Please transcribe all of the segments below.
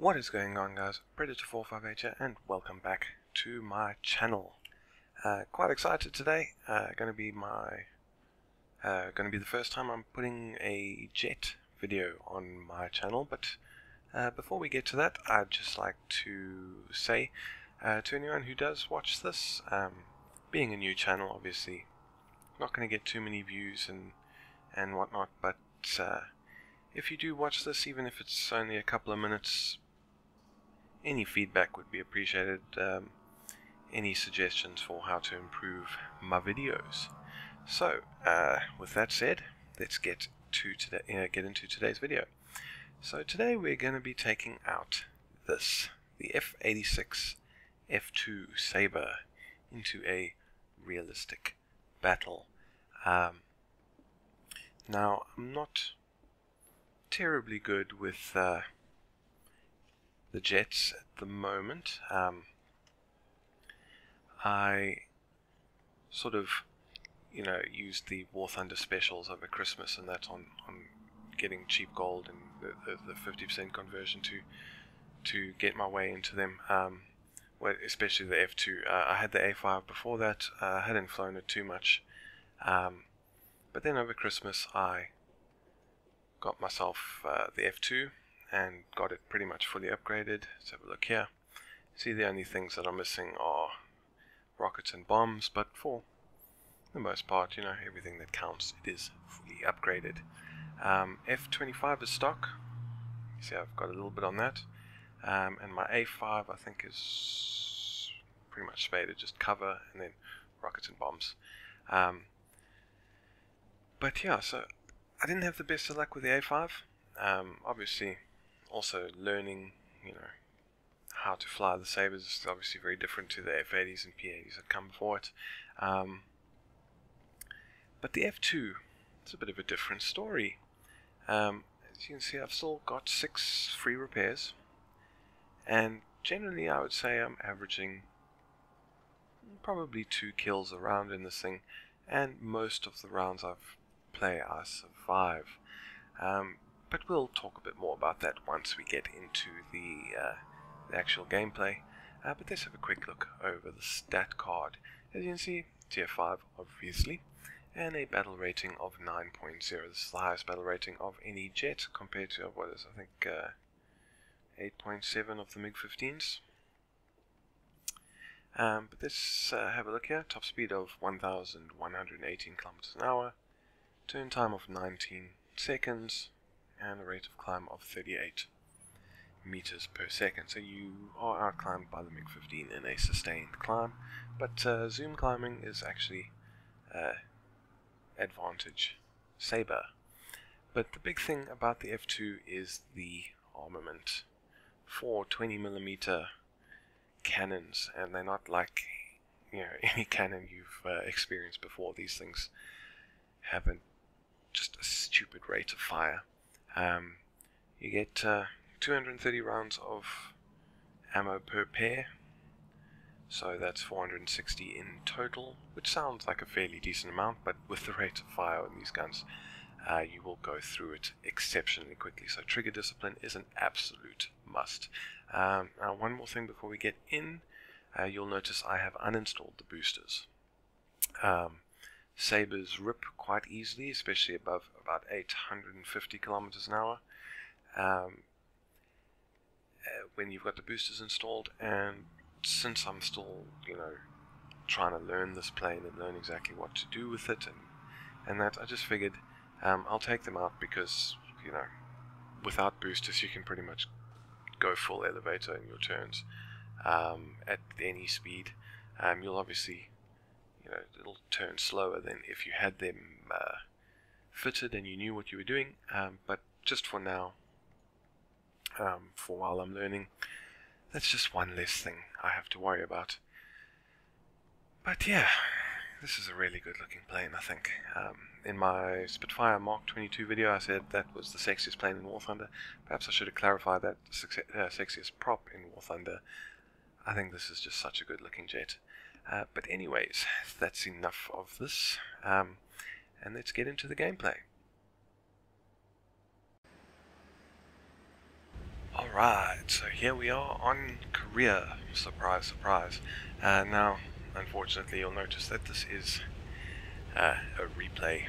What is going on, guys? Predator458 here, and welcome back to my channel. Quite excited today. Going to be the first time I'm putting a jet video on my channel. But before we get to that, I'd just like to say to anyone who does watch this, being a new channel, obviously not going to get too many views and whatnot. But if you do watch this, even if it's only a couple of minutes, any feedback would be appreciated. Any suggestions for how to improve my videos. So, with that said, let's get into today's video. So today we're going to be taking out the F86 F2 Sabre into a realistic battle. Now, I'm not terribly good with the jets at the moment. I sort of, used the War Thunder specials over Christmas, and that's on getting cheap gold and the 50% conversion to get my way into them. Well, especially the F2. I had the A5 before that. I hadn't flown it too much, but then over Christmas I got myself the F2 and got it pretty much fully upgraded. Let's have a look here. See, the only things that are missing are rockets and bombs, but for the most part, everything that counts, it is fully upgraded. F25 is stock. You see, I've got a little bit on that, and my A5 I think is pretty much spaded, just cover and then rockets and bombs. But yeah, so I didn't have the best of luck with the A5. Obviously, also learning, how to fly the Sabres is obviously very different to the F80s and P80s that come before it. But the F2, it's a bit of a different story. As you can see, I've still got 6 free repairs, and generally I would say I'm averaging probably 2 kills a round in this thing, and most of the rounds I've played I survive. But we'll talk a bit more about that once we get into the actual gameplay. But let's have a quick look over the stat card. As you can see, tier 5 obviously, and a battle rating of 9.0. This is the highest battle rating of any jet compared to, what is, I think, 8.7 of the MiG-15s. But let's have a look here. Top speed of 1,118 kilometers an hour, turn time of 19 seconds, and a rate of climb of 38 meters per second. So you are outclimbed by the MiG-15 in a sustained climb, but zoom climbing is actually advantage Sabre. But the big thing about the F2 is the armament. 4 20mm cannons, and they're not like any cannon you've experienced before. These things have just a stupid rate of fire. You get 230 rounds of ammo per pair, so that's 460 in total, which sounds like a fairly decent amount, but with the rate of fire on these guns, you will go through it exceptionally quickly. So trigger discipline is an absolute must. Now, one more thing before we get in, you'll notice I have uninstalled the boosters. Sabres rip quite easily, especially above about 850 kilometers an hour. When you've got the boosters installed, and since I'm still, trying to learn this plane and learn exactly what to do with it and that, I just figured I'll take them out because, without boosters you can pretty much go full elevator in your turns at any speed. You'll obviously, it'll turn slower than if you had them fitted and you knew what you were doing, but just for now, for while I'm learning, that's just one less thing I have to worry about. But yeah, this is a really good looking plane, I think. In my Spitfire Mark 22 video I said that was the sexiest plane in War Thunder. Perhaps I should have clarified that sexiest prop in War Thunder. I think this is just such a good looking jet. But anyways, that's enough of this, and let's get into the gameplay. Alright, so here we are on Korea. Surprise, surprise. Now, unfortunately, you'll notice that this is a replay.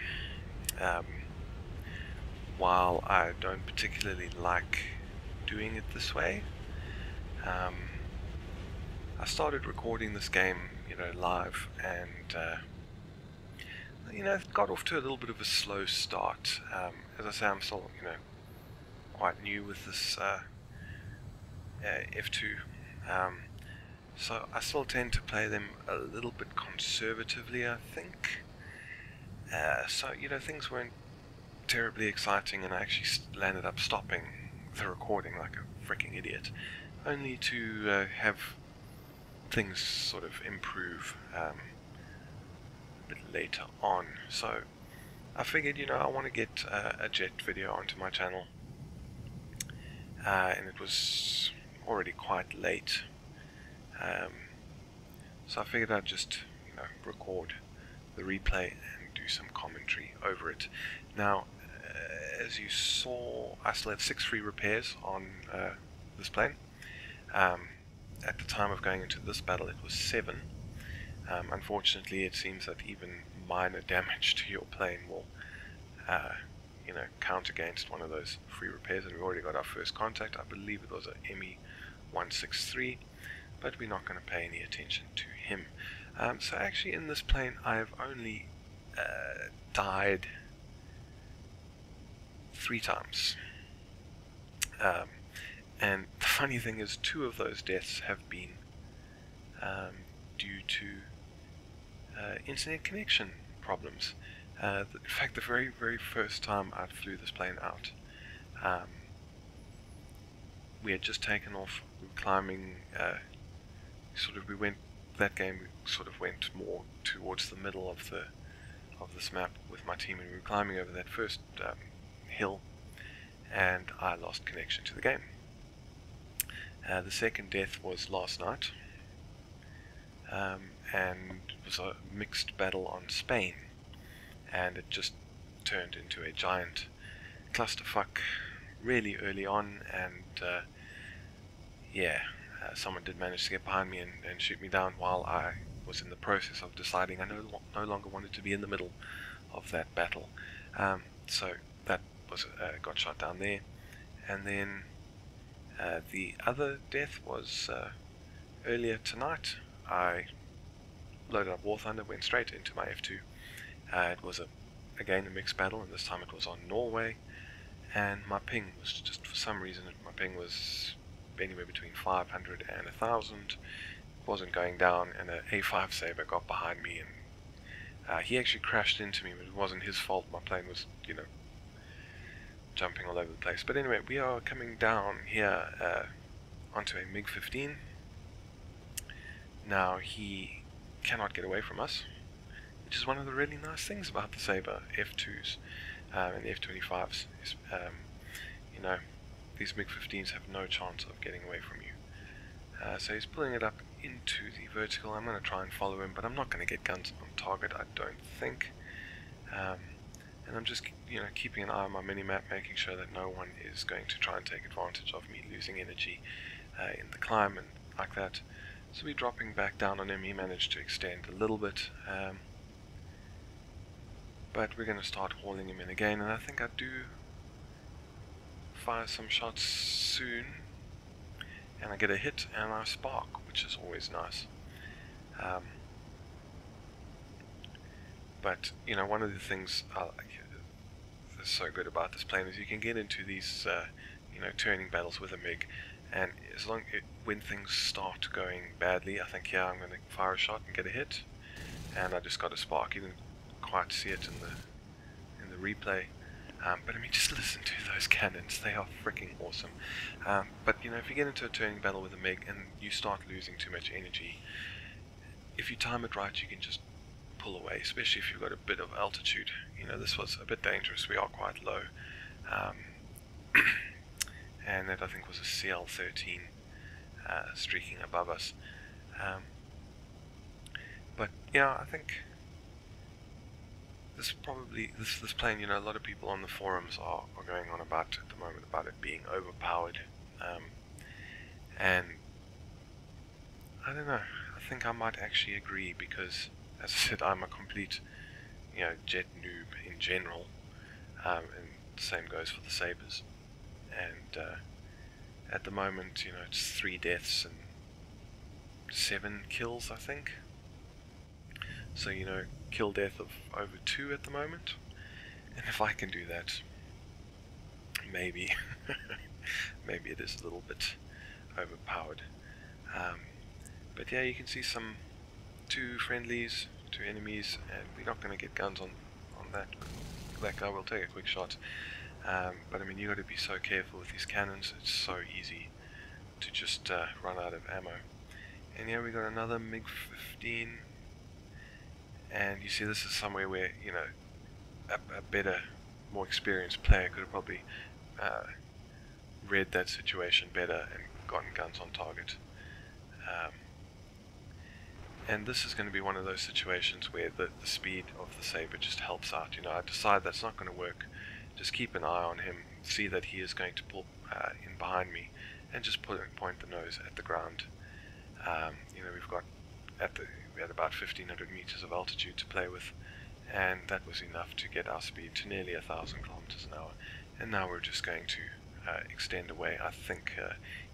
While I don't particularly like doing it this way, I started recording this game, live, and it got off to a little bit of a slow start. As I say, I'm still, quite new with this F2, so I still tend to play them a little bit conservatively, I think. So things weren't terribly exciting, and I actually landed up stopping the recording like a freaking idiot, only to have things sort of improve a bit later on. So I figured, I want to get a jet video onto my channel, and it was already quite late, so I figured I'd just record the replay and do some commentary over it. Now, as you saw, I still have 6 free repairs on this plane. At the time of going into this battle, it was 7. Unfortunately, it seems that even minor damage to your plane will count against one of those free repairs, and we've already got our first contact. I believe it was a ME-163, but we're not going to pay any attention to him. So actually in this plane I've only died 3 times, and the funny thing is 2 of those deaths have been due to internet connection problems. In fact, the very first time I flew this plane out, we had just taken off, we were climbing, that game sort of went more towards the middle of this map with my team, and we were climbing over that first hill, and I lost connection to the game. The second death was last night, and it was a mixed battle on Spain, and it just turned into a giant clusterfuck really early on, and someone did manage to get behind me and shoot me down while I was in the process of deciding I no longer wanted to be in the middle of that battle. So that was got shot down there, and then the other death was earlier tonight. I loaded up War Thunder, went straight into my F2. It was again a mixed battle, and this time it was on Norway, and my ping was just, for some reason, my ping was anywhere between 500 and 1000. It wasn't going down, and an A5 Sabre got behind me, and he actually crashed into me, but it wasn't his fault. My plane was, jumping all over the place. But anyway, we are coming down here onto a MiG-15. Now, he cannot get away from us, which is one of the really nice things about the Sabre F2s and the F25s. Is, these MiG-15s have no chance of getting away from you. So he's pulling it up into the vertical. I'm going to try and follow him, but I'm not going to get guns on target, I don't think. And I'm just, keeping an eye on my mini-map, making sure that no one is going to try and take advantage of me losing energy in the climb and like that. So we're dropping back down on him. He managed to extend a little bit, but we're going to start hauling him in again, and I think I do fire some shots soon, and I get a hit and I spark, which is always nice. But one of the things that's so good about this plane is you can get into these turning battles with a MiG, and when things start going badly, I think, I'm going to fire a shot and get a hit, and I just got a spark. You didn't quite see it in the replay. But I mean, just listen to those cannons, they are freaking awesome. But if you get into a turning battle with a MiG and you start losing too much energy, if you time it right, you can just pull away, especially if you've got a bit of altitude. This was a bit dangerous, we are quite low. And that, I think, was a CL-13 streaking above us. But yeah, I think this plane, a lot of people on the forums are going on about at the moment about it being overpowered. And I don't know, I think I might actually agree, because as I said, I'm a complete jet noob in general, and the same goes for the Sabres. And at the moment, it's 3 deaths and 7 kills, I think. So, kill death of over 2 at the moment. And if I can do that, maybe, maybe it is a little bit overpowered. But yeah, you can see 2 friendlies, 2 enemies, and we're not going to get guns on that. That guy will take a quick shot. But I mean, you got to be so careful with these cannons. It's so easy to just run out of ammo. And here we got another MiG-15, and you see this is somewhere where a better, more experienced player could have probably read that situation better and gotten guns on target. And this is going to be one of those situations where the speed of the Sabre just helps out. I decide that's not going to work. Just keep an eye on him, see that he is going to pull in behind me, and just point the nose at the ground. We've got we had about 1500 meters of altitude to play with, and that was enough to get our speed to nearly 1,000 kilometers an hour. And now we're just going to extend away. I think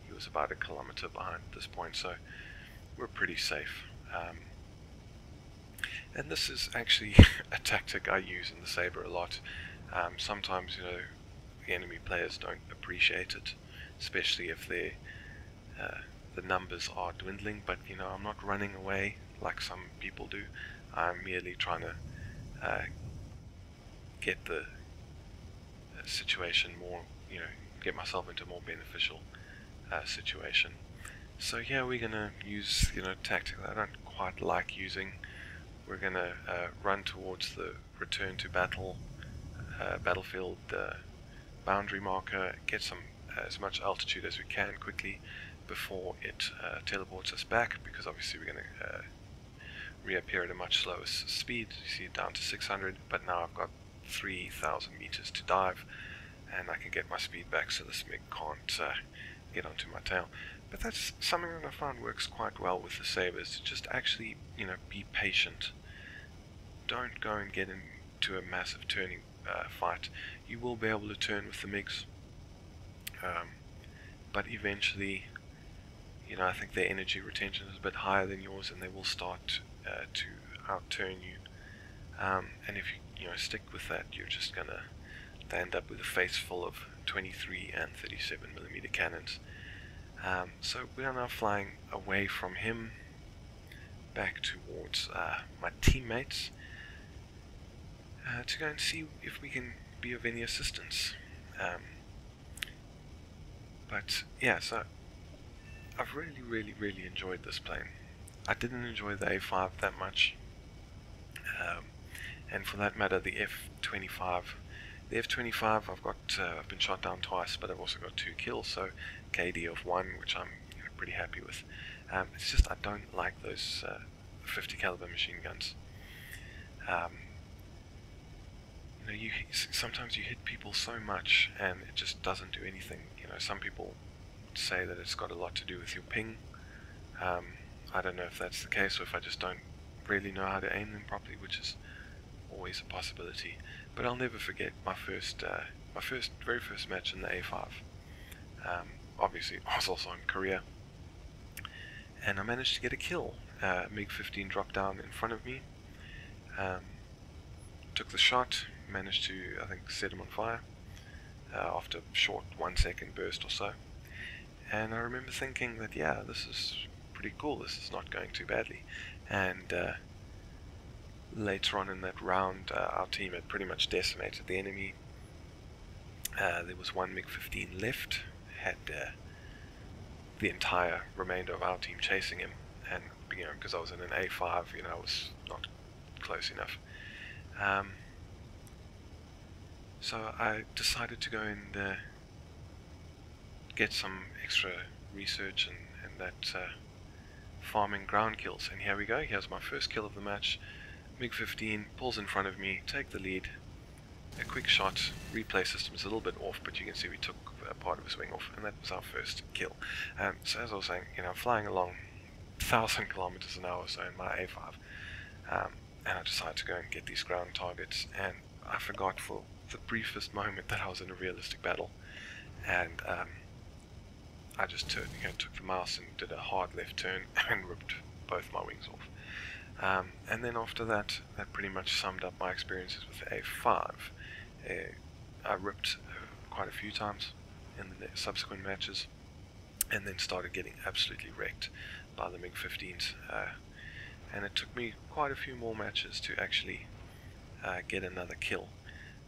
he was about 1 kilometer behind at this point, so we're pretty safe. And this is actually a tactic I use in the Sabre a lot. Sometimes the enemy players don't appreciate it, especially if the numbers are dwindling. But I'm not running away like some people do. I'm merely trying to get the situation more, get myself into a more beneficial situation. So here we're gonna use tactic that I don't quite like using. We're gonna run towards the return to battlefield boundary marker, get as much altitude as we can quickly before it teleports us back, because obviously we're gonna reappear at a much slower speed. You see, down to 600, but now I've got 3,000 meters to dive, and I can get my speed back, so this MiG can't get onto my tail. But that's something that I found works quite well with the Sabres, to just actually, be patient. Don't go and get into a massive turning fight. You will be able to turn with the MiGs, but eventually, I think their energy retention is a bit higher than yours, and they will start to outturn you. And if you stick with that, you're just gonna end up with a face full of 23 and 37mm cannons. So we are now flying away from him, back towards my teammates, to go and see if we can be of any assistance. But yeah, so I've really enjoyed this plane. I didn't enjoy the A5 that much, and for that matter the F25. The F25, I've been shot down twice, but I've also got 2 kills, so KD of 1, which I'm pretty happy with. It's just I don't like those 50 caliber machine guns. Sometimes you hit people so much and it just doesn't do anything. Some people say that it's got a lot to do with your ping. I don't know if that's the case, or if I just don't really know how to aim them properly, which is always a possibility. But I'll never forget my very first match in the A5. Obviously, I was also in Korea, and I managed to get a kill. MiG-15 dropped down in front of me, took the shot, managed to, I think, set him on fire after a short 1-second burst or so. And I remember thinking that, yeah, this is pretty cool, this is not going too badly. And later on in that round, our team had pretty much decimated the enemy. There was 1 MiG-15 left, had the entire remainder of our team chasing him, and because I was in an A5, I was not close enough. So I decided to go and get some extra research and that farming ground kills. And here we go, here's my first kill of the match. MiG-15 pulls in front of me, take the lead, a quick shot. Replay system is a little bit off, but you can see we took a part of his wing off, and that was our first kill. So as I was saying, flying along 1,000 kilometers an hour or so in my A5, and I decided to go and get these ground targets, and I forgot for the briefest moment that I was in a realistic battle, and I just took the mouse and did a hard left turn and ripped both my wings off. And then after that, that pretty much summed up my experiences with the A5. I ripped quite a few times in the subsequent matches, and then started getting absolutely wrecked by the MiG-15s. And it took me quite a few more matches to actually get another kill.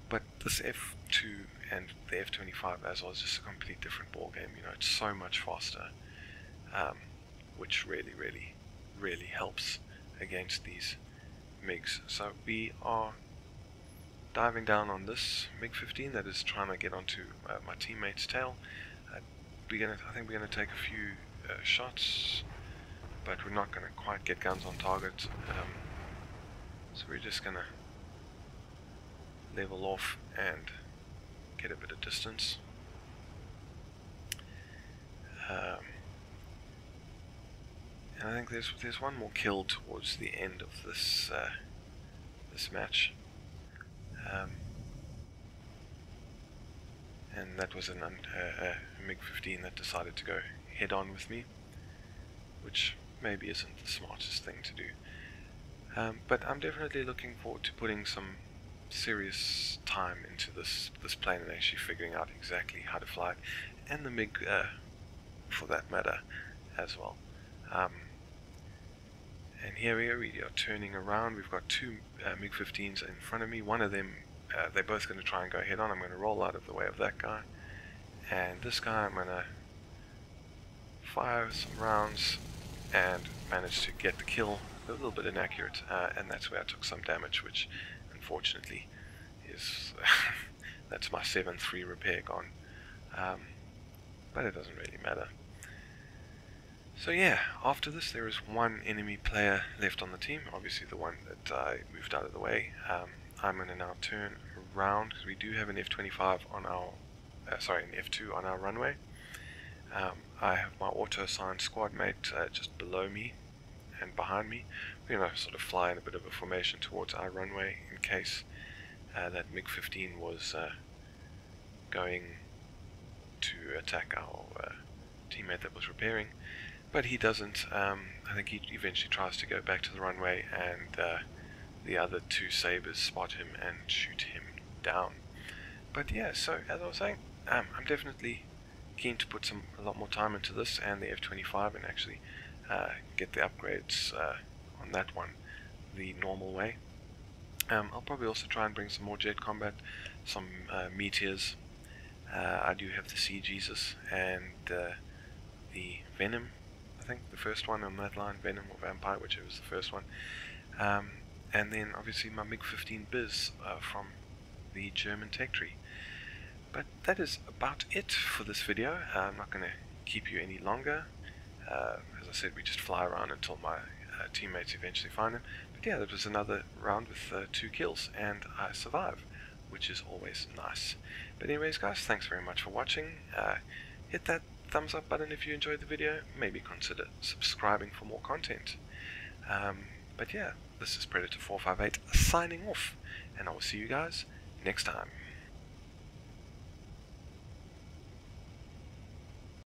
But this F2 and the F25 as well is just a completely different ball game. It's so much faster, which really, really, really helps against these MiGs. So we are diving down on this MiG-15 that is trying to get onto my teammate's tail. I think we're gonna take a few shots, but we're not gonna quite get guns on target. So we're just gonna level off and get a bit of distance. And I think there's one more kill towards the end of this this match, and that was a MiG-15 that decided to go head on with me, which maybe isn't the smartest thing to do. But I'm definitely looking forward to putting some serious time into this plane and actually figuring out exactly how to fly it, and the MiG for that matter as well. And here we are turning around. We've got two MiG-15s in front of me. One of them, they're both going to try and go head on. I'm going to roll out of the way of that guy, and this guy I'm going to fire some rounds and manage to get the kill. A little bit inaccurate, and that's where I took some damage, which unfortunately is that's my 7-3 repair gone, but it doesn't really matter. So yeah, after this there is one enemy player left on the team, obviously the one that I moved out of the way. I'm going to now turn around because we do have an F25 on our an F2 on our runway. I have my auto-assigned squad mate just below me and behind me. We're going to sort of fly in a bit of a formation towards our runway in case that MiG-15 was going to attack our teammate that was repairing, but he doesn't. I think he eventually tries to go back to the runway, and the other two Sabres spot him and shoot him down. But yeah, so as I was saying, I'm definitely keen to put a lot more time into this and the F25 and actually get the upgrades on that one the normal way. I'll probably also try and bring some more jet combat, some meteors. I do have the Sea Jesus and the Venom, I think the first one on that line, Venom or Vampire, whichever was the first one. And then obviously my MiG-15 Biz from the German tech tree. But that is about it for this video. I'm not going to keep you any longer. As I said, we just fly around until my teammates eventually find him. But yeah, that was another round with 2 kills, and I survive, which is always nice. But anyways guys, thanks very much for watching. Hit that thumbs up button if you enjoyed the video. Maybe consider subscribing for more content. But yeah, this is Predator 458 signing off, and I will see you guys next time.